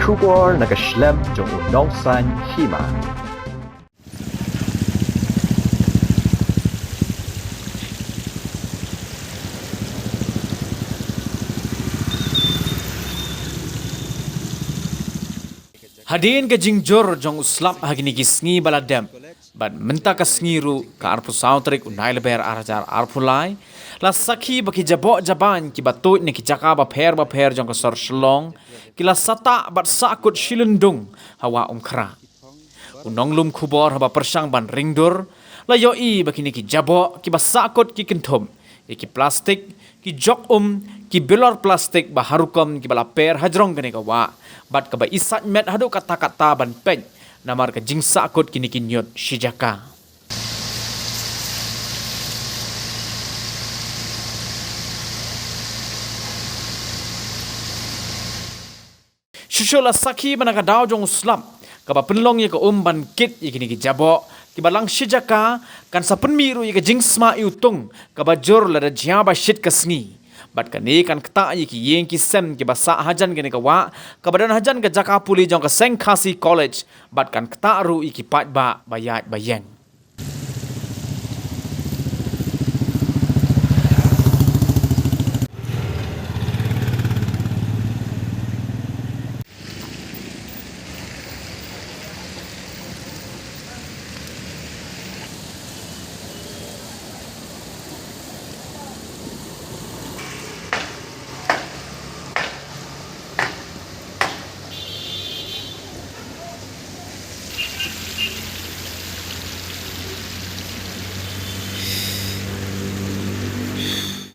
Kubor nagaslem jong unongsan hima. Hadin ke jingjor jong uslap hagini gisngi baladem. Bad menta ka sngiru ka arpu sautrik unai leber arajar arpulai. La sakhi baki jabok jaban ki batut ni ki jaka ba pher jong ka sor shlong. Kila sata bat sakut shilundung hawa umkra. Unong lum kubor haba persang ban ringdur. La yoi baki ni ki jabok ki ba sakut ki kentum. Ki plastik ki jok ki bilor plastik ba harukom ki bala per hajrong gani ka wa. Bat ka ba isat met hadu kata-kata ban pej. Namar ka jingsa akut kini kinyot shijaka. Shushola sakhi manaka daw jong uslam. Kaba penlong ye ka ban kit ye kini ki jabok. Kiba lang shijaka kan sa penmiru ye ka jingsma iutung. Kaba jor lada jaba shit ka sngi. Bat kani kan kta ye ki yeng ki sem ki basa hajan gani ka wa kabadan hajan ka jaka puli jong ka seng khasi college bat kan kta ru iki pat ba bayat bayeng